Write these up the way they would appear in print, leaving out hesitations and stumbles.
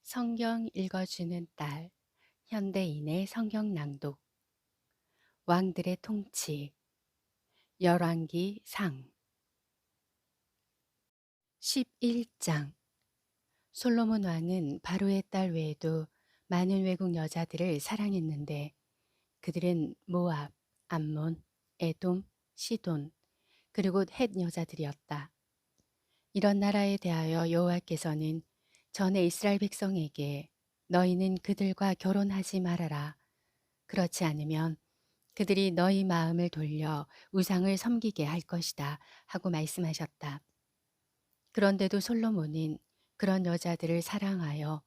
성경 읽어주는 딸, 현대인의 성경 낭독, 왕들의 통치, 열왕기 상, 11장. 솔로몬 왕은 바로의 딸 외에도 많은 외국 여자들을 사랑했는데 그들은 모압, 암몬, 에돔, 시돈, 그리고 헷 여자들이었다. 이런 나라에 대하여 여호와께서는 전에 이스라엘 백성에게 너희는 그들과 결혼하지 말아라. 그렇지 않으면 그들이 너희 마음을 돌려 우상을 섬기게 할 것이다 하고 말씀하셨다. 그런데도 솔로몬은 그런 여자들을 사랑하여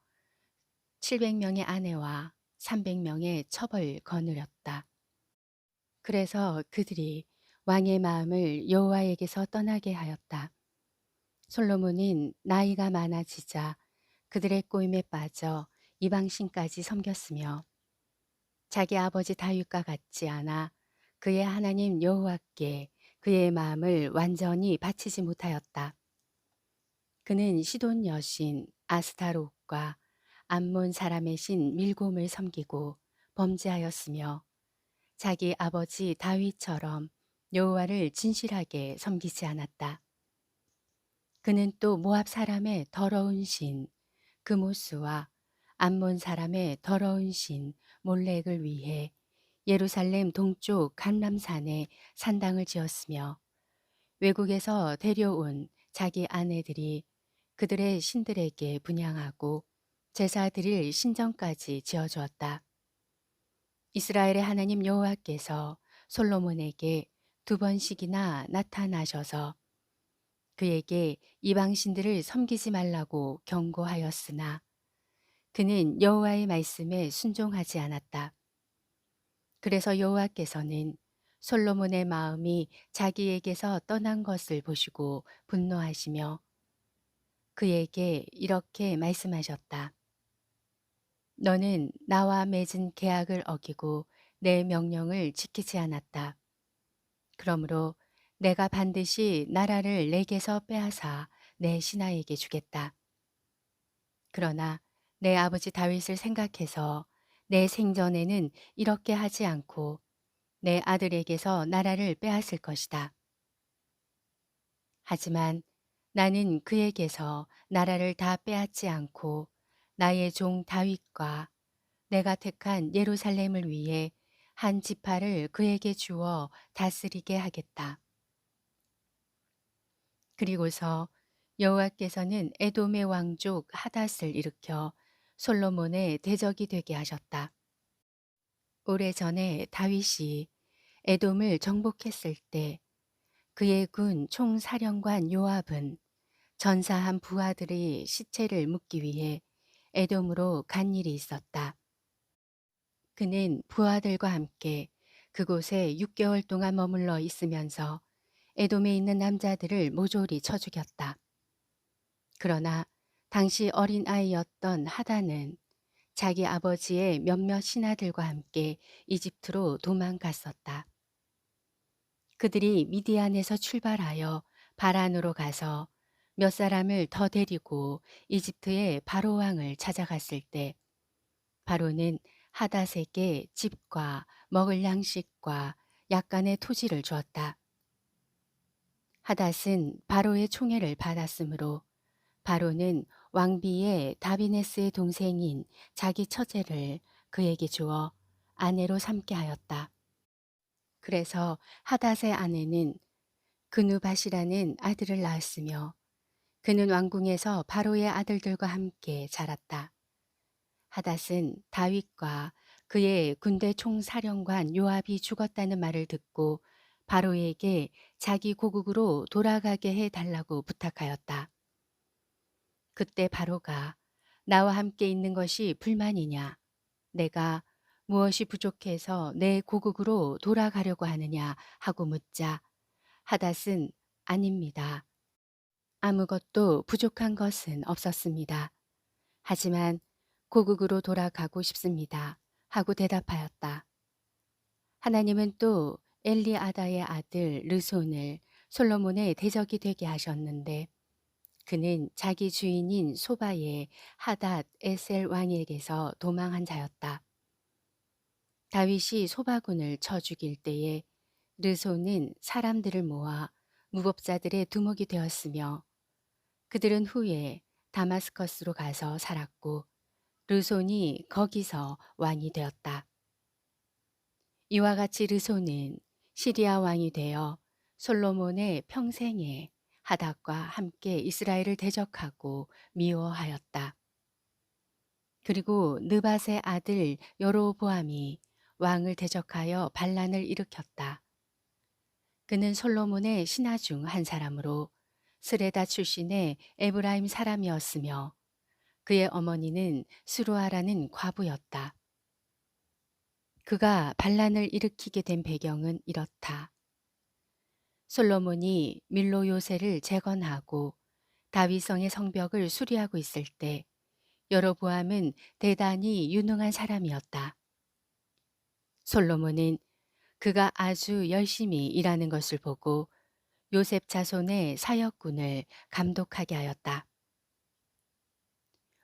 700명의 아내와 300명의 첩을 거느렸다. 그래서 그들이 왕의 마음을 여호와에게서 떠나게 하였다. 솔로몬은 나이가 많아지자 그들의 꼬임에 빠져 이방신까지 섬겼으며 자기 아버지 다윗과 같지 않아 그의 하나님 여호와께 그의 마음을 완전히 바치지 못하였다. 그는 시돈 여신 아스타롯과 암몬 사람의 신 밀곰을 섬기고 범죄하였으며 자기 아버지 다윗처럼 여호와를 진실하게 섬기지 않았다. 그는 또 모압 사람의 더러운 신 그모스와 암몬 사람의 더러운 신 몰렉을 위해 예루살렘 동쪽 감람산에 산당을 지었으며 외국에서 데려온 자기 아내들이 그들의 신들에게 분향하고 제사 드릴 신전까지 지어주었다. 이스라엘의 하나님 여호와께서 솔로몬에게 2번씩이나 나타나셔서 그에게 이방 신들을 섬기지 말라고 경고하였으나 그는 여호와의 말씀에 순종하지 않았다. 그래서 여호와께서는 솔로몬의 마음이 자기에게서 떠난 것을 보시고 분노하시며 그에게 이렇게 말씀하셨다. 너는 나와 맺은 계약을 어기고 내 명령을 지키지 않았다. 그러므로 내가 반드시 나라를 내게서 빼앗아 내 신하에게 주겠다. 그러나 내 아버지 다윗을 생각해서 내 생전에는 이렇게 하지 않고 내 아들에게서 나라를 빼앗을 것이다. 하지만 나는 그에게서 나라를 다 빼앗지 않고 나의 종 다윗과 내가 택한 예루살렘을 위해 한 지파를 그에게 주어 다스리게 하겠다. 그리고서 여호와께서는 에돔의 왕족 하닷을 일으켜 솔로몬의 대적이 되게 하셨다. 오래전에 다윗이 에돔을 정복했을 때 그의 군 총사령관 요압은 전사한 부하들의 시체를 묻기 위해 에돔으로 간 일이 있었다. 그는 부하들과 함께 그곳에 6개월 동안 머물러 있으면서 에돔에 있는 남자들을 모조리 쳐 죽였다. 그러나 당시 어린 아이였던 하단은 자기 아버지의 몇몇 신하들과 함께 이집트로 도망갔었다. 그들이 미디안에서 출발하여 바란으로 가서 몇 사람을 더 데리고 이집트의 바로 왕을 찾아갔을 때 바로는 하닷에게 집과 먹을 양식과 약간의 토지를 주었다. 하닷은 바로의 총애를 받았으므로 바로는 왕비의 다비네스의 동생인 자기 처제를 그에게 주어 아내로 삼게 하였다. 그래서 하닷의 아내는 그누밭이라는 아들을 낳았으며 그는 왕궁에서 바로의 아들들과 함께 자랐다. 하닷은 다윗과 그의 군대 총사령관 요압이 죽었다는 말을 듣고 바로에게 자기 고국으로 돌아가게 해달라고 부탁하였다. 그때 바로가 나와 함께 있는 것이 불만이냐? 내가 무엇이 부족해서 내 고국으로 돌아가려고 하느냐 하고 묻자 하닷은 아닙니다. 아무것도 부족한 것은 없었습니다. 하지만 고국으로 돌아가고 싶습니다. 하고 대답하였다. 하나님은 또 엘리아다의 아들 르손을 솔로몬의 대적이 되게 하셨는데 그는 자기 주인인 소바의 하닷 에셀 왕에게서 도망한 자였다. 다윗이 소바군을 쳐 죽일 때에 르손은 사람들을 모아 무법자들의 두목이 되었으며 그들은 후에 다마스커스로 가서 살았고 르손이 거기서 왕이 되었다. 이와 같이 르손은 시리아 왕이 되어 솔로몬의 평생에 하닷과 함께 이스라엘을 대적하고 미워하였다. 그리고 느밧의 아들 여로보암이 왕을 대적하여 반란을 일으켰다. 그는 솔로몬의 신하 중 한 사람으로 스레다 출신의 에브라임 사람이었으며 그의 어머니는 수루아라는 과부였다. 그가 반란을 일으키게 된 배경은 이렇다. 솔로몬이 밀로 요새를 재건하고 다윗성의 성벽을 수리하고 있을 때 여로보암은 대단히 유능한 사람이었다. 솔로몬은 그가 아주 열심히 일하는 것을 보고 요셉 자손의 사역군을 감독하게 하였다.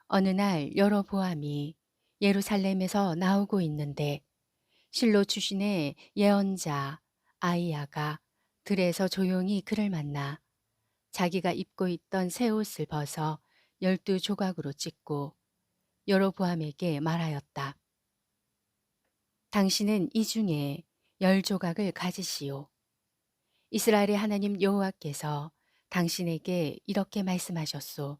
어느 날 여로보암이 예루살렘에서 나오고 있는데 실로 출신의 예언자 아이야가 들에서 조용히 그를 만나 자기가 입고 있던 새 옷을 벗어 12조각으로 찢고 여로보암에게 말하였다. 당신은 이 중에 10조각을 가지시오. 이스라엘의 하나님 여호와께서 당신에게 이렇게 말씀하셨소.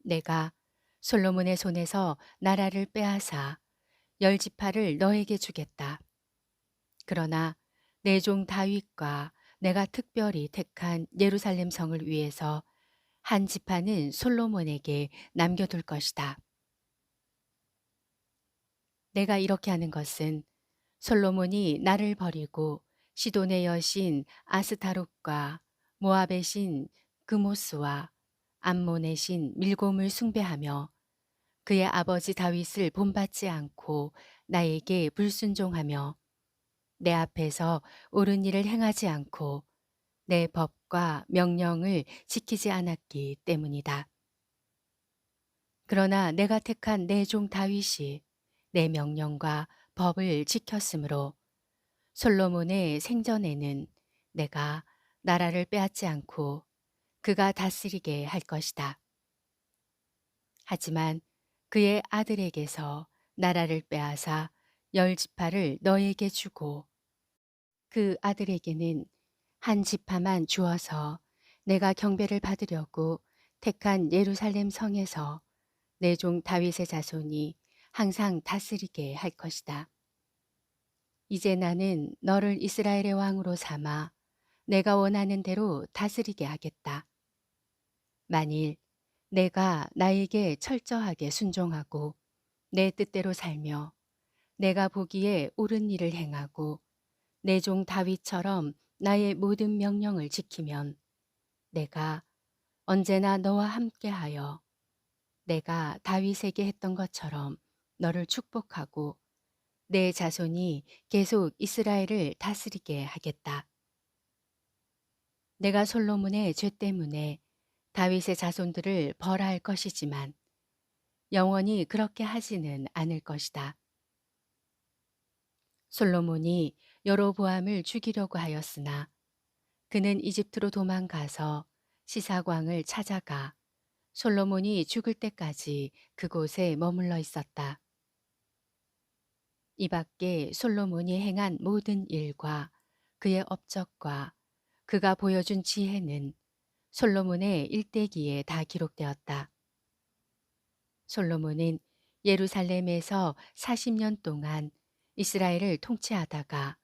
내가 솔로몬의 손에서 나라를 빼앗아 10지파를 너에게 주겠다. 그러나 내 종 다윗과 내가 특별히 택한 예루살렘 성을 위해서 한 지파는 솔로몬에게 남겨둘 것이다. 내가 이렇게 하는 것은 솔로몬이 나를 버리고 시돈의 여신 아스타롯과 모압의 신 그모스와 암몬의 신 밀곰을 숭배하며 그의 아버지 다윗을 본받지 않고 나에게 불순종하며 내 앞에서 옳은 일을 행하지 않고 내 법과 명령을 지키지 않았기 때문이다. 그러나 내가 택한 내 종 다윗이 내 명령과 법을 지켰으므로 솔로몬의 생전에는 내가 나라를 빼앗지 않고 그가 다스리게 할 것이다. 하지만 그의 아들에게서 나라를 빼앗아 10지파를 너에게 주고 그 아들에게는 한 지파만 주어서 내가 경배를 받으려고 택한 예루살렘 성에서 내 종 다윗의 자손이 항상 다스리게 할 것이다. 이제 나는 너를 이스라엘의 왕으로 삼아 내가 원하는 대로 다스리게 하겠다. 만일 내가 나에게 철저하게 순종하고 내 뜻대로 살며 내가 보기에 옳은 일을 행하고 내 종 다윗처럼 나의 모든 명령을 지키면 내가 언제나 너와 함께하여 내가 다윗에게 했던 것처럼 너를 축복하고 내 자손이 계속 이스라엘을 다스리게 하겠다. 내가 솔로몬의 죄 때문에 다윗의 자손들을 벌할 것이지만 영원히 그렇게 하지는 않을 것이다. 솔로몬이 여로보암을 죽이려고 하였으나 그는 이집트로 도망가서 시사광을 찾아가 솔로몬이 죽을 때까지 그곳에 머물러 있었다. 이 밖에 솔로몬이 행한 모든 일과 그의 업적과 그가 보여준 지혜는 솔로몬의 일대기에 다 기록되었다. 솔로몬은 예루살렘에서 40년 동안 이스라엘을 통치하다가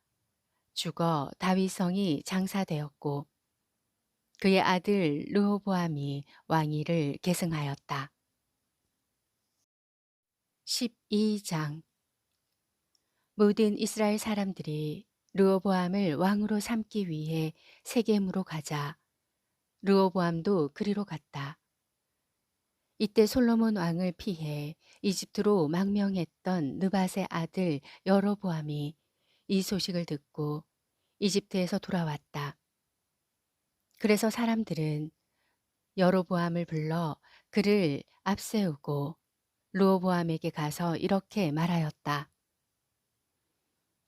죽어 다윗성이 장사되었고 그의 아들 르호보암이 왕위를 계승하였다. 12장 모든 이스라엘 사람들이 르호보암을 왕으로 삼기 위해 세겜으로 가자 르호보암도 그리로 갔다. 이때 솔로몬 왕을 피해 이집트로 망명했던 느밧의 아들 여로보암이 이 소식을 듣고 이집트에서 돌아왔다. 그래서 사람들은 여로보암을 불러 그를 앞세우고 르호보암에게 가서 이렇게 말하였다.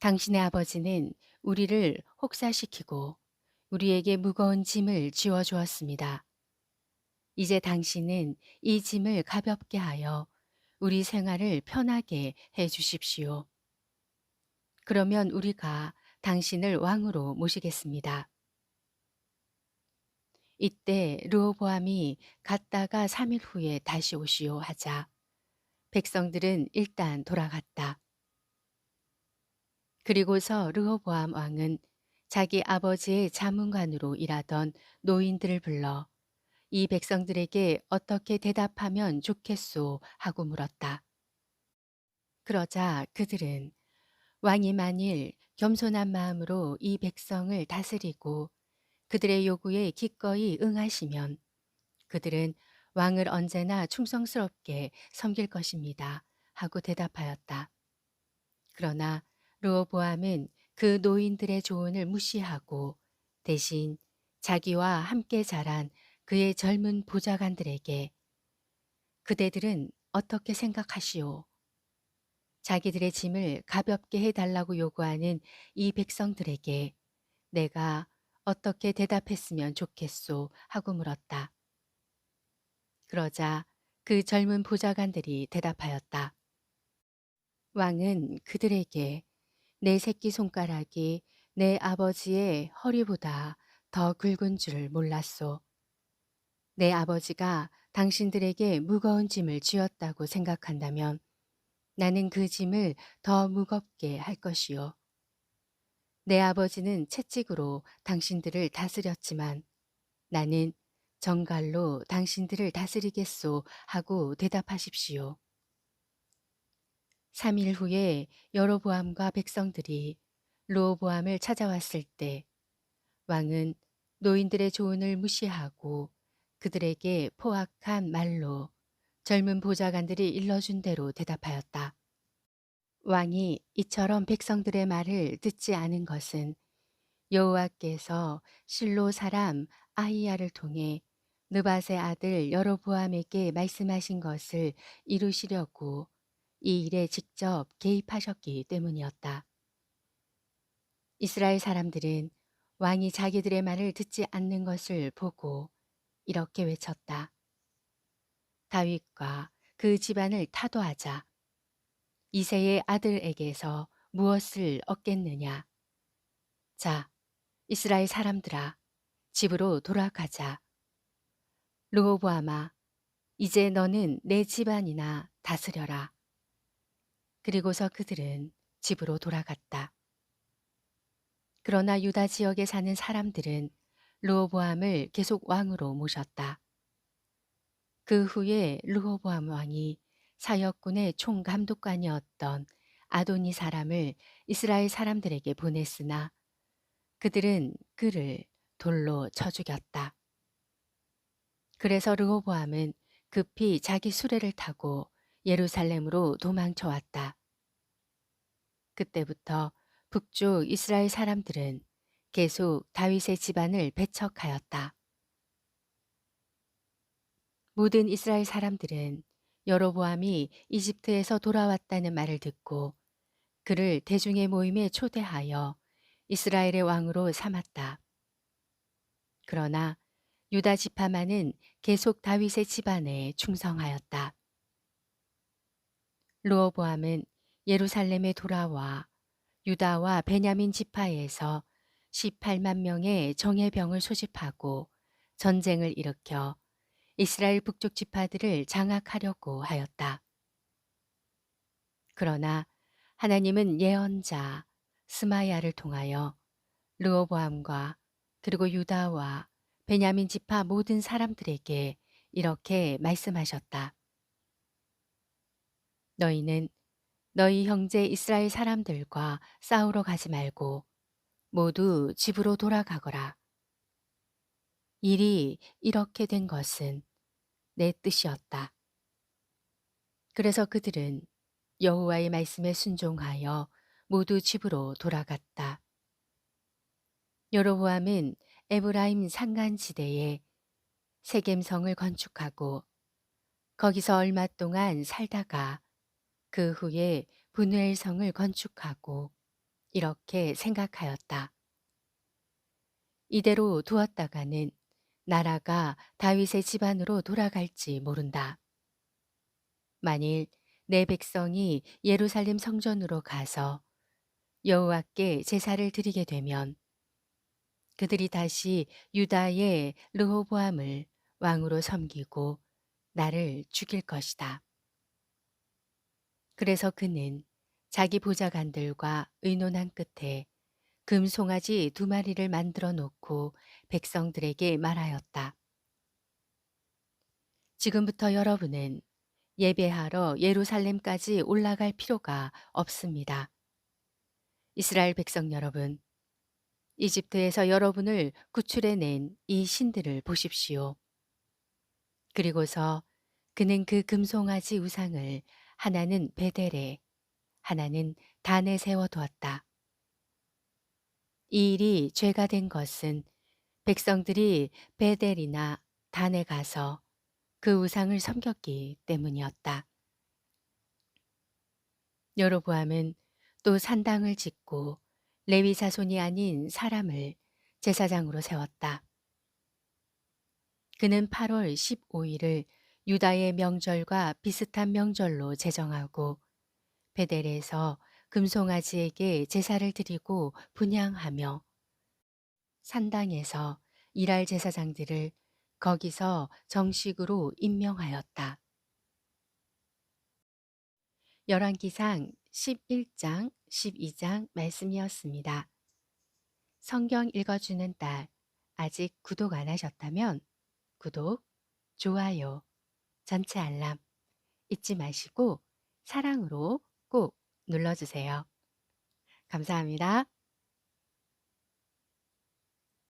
당신의 아버지는 우리를 혹사시키고 우리에게 무거운 짐을 지워 주었습니다. 이제 당신은 이 짐을 가볍게 하여 우리 생활을 편하게 해 주십시오. 그러면 우리가 당신을 왕으로 모시겠습니다. 이때 르호보암이 갔다가 3일 후에 다시 오시오 하자 백성들은 일단 돌아갔다. 그리고서 르호보암 왕은 자기 아버지의 자문관으로 일하던 노인들을 불러 이 백성들에게 어떻게 대답하면 좋겠소 하고 물었다. 그러자 그들은 왕이 만일 겸손한 마음으로 이 백성을 다스리고 그들의 요구에 기꺼이 응하시면 그들은 왕을 언제나 충성스럽게 섬길 것입니다 하고 대답하였다. 그러나 르호보암은 그 노인들의 조언을 무시하고 대신 자기와 함께 자란 그의 젊은 보좌관들에게 그대들은 어떻게 생각하시오? 자기들의 짐을 가볍게 해달라고 요구하는 이 백성들에게 내가 어떻게 대답했으면 좋겠소? 하고 물었다. 그러자 그 젊은 보좌관들이 대답하였다. 왕은 그들에게 내 새끼손가락이 내 아버지의 허리보다 더 굵은 줄 몰랐소. 내 아버지가 당신들에게 무거운 짐을 쥐었다고 생각한다면 나는 그 짐을 더 무겁게 할 것이요. 내 아버지는 채찍으로 당신들을 다스렸지만 나는 정갈로 당신들을 다스리겠소 하고 대답하십시오. 3일 후에 여로보암과 백성들이 르호보암을 찾아왔을 때 왕은 노인들의 조언을 무시하고 그들에게 포악한 말로 젊은 보좌관들이 일러준 대로 대답하였다. 왕이 이처럼 백성들의 말을 듣지 않은 것은 여호와께서 실로 사람 아히야를 통해 느밧의 아들 여로보암에게 말씀하신 것을 이루시려고 이 일에 직접 개입하셨기 때문이었다. 이스라엘 사람들은 왕이 자기들의 말을 듣지 않는 것을 보고 이렇게 외쳤다. 다윗과 그 집안을 타도하자. 이새의 아들에게서 무엇을 얻겠느냐. 자, 이스라엘 사람들아, 집으로 돌아가자. 르호보암아, 이제 너는 내 집안이나 다스려라. 그리고서 그들은 집으로 돌아갔다. 그러나 유다 지역에 사는 사람들은 르호보암을 계속 왕으로 모셨다. 그 후에 르호보암 왕이 사역군의 총감독관이었던 아도니 사람을 이스라엘 사람들에게 보냈으나 그들은 그를 돌로 쳐 죽였다. 그래서 르호보암은 급히 자기 수레를 타고 예루살렘으로 도망쳐 왔다. 그때부터 북쪽 이스라엘 사람들은 계속 다윗의 집안을 배척하였다. 모든 이스라엘 사람들은 여로보암이 이집트에서 돌아왔다는 말을 듣고 그를 대중의 모임에 초대하여 이스라엘의 왕으로 삼았다. 그러나 유다 지파만은 계속 다윗의 집안에 충성하였다. 르호보암은 예루살렘에 돌아와 유다와 베냐민 지파에서 18만 명의 정예병을 소집하고 전쟁을 일으켜 이스라엘 북쪽 지파들을 장악하려고 하였다. 그러나 하나님은 예언자 스마야를 통하여 르호보암과 그리고 유다와 베냐민 지파 모든 사람들에게 이렇게 말씀하셨다. 너희는 너희 형제 이스라엘 사람들과 싸우러 가지 말고 모두 집으로 돌아가거라. 일이 이렇게 된 것은 내 뜻이었다. 그래서 그들은 여호와의 말씀에 순종하여 모두 집으로 돌아갔다. 여로보암은 에브라임 산간지대에 세겜성을 건축하고 거기서 얼마 동안 살다가 그 후에 분우엘 성을 건축하고 이렇게 생각하였다. 이대로 두었다가는 나라가 다윗의 집안으로 돌아갈지 모른다. 만일 내 백성이 예루살렘 성전으로 가서 여호와께 제사를 드리게 되면 그들이 다시 유다의 르호보암을 왕으로 섬기고 나를 죽일 것이다. 그래서 그는 자기 보좌관들과 의논한 끝에 금송아지 2마리를 만들어 놓고 백성들에게 말하였다. 지금부터 여러분은 예배하러 예루살렘까지 올라갈 필요가 없습니다. 이스라엘 백성 여러분, 이집트에서 여러분을 구출해낸 이 신들을 보십시오. 그리고서 그는 그 금송아지 우상을 하나는 베델에, 하나는 단에 세워두었다. 이 일이 죄가 된 것은 백성들이 베델이나 단에 가서 그 우상을 섬겼기 때문이었다. 여로보암은 또 산당을 짓고 레위 자손이 아닌 사람을 제사장으로 세웠다. 그는 8월 15일을 유다의 명절과 비슷한 명절로 제정하고 베델에서 금송아지에게 제사를 드리고 분향하며 산당에서 일할 제사장들을 거기서 정식으로 임명하였다. 열왕기상 11장, 12장 말씀이었습니다. 성경 읽어주는 딸, 아직 구독 안 하셨다면 구독, 좋아요, 전체 알람 잊지 마시고 사랑으로 꼭 눌러주세요. 감사합니다.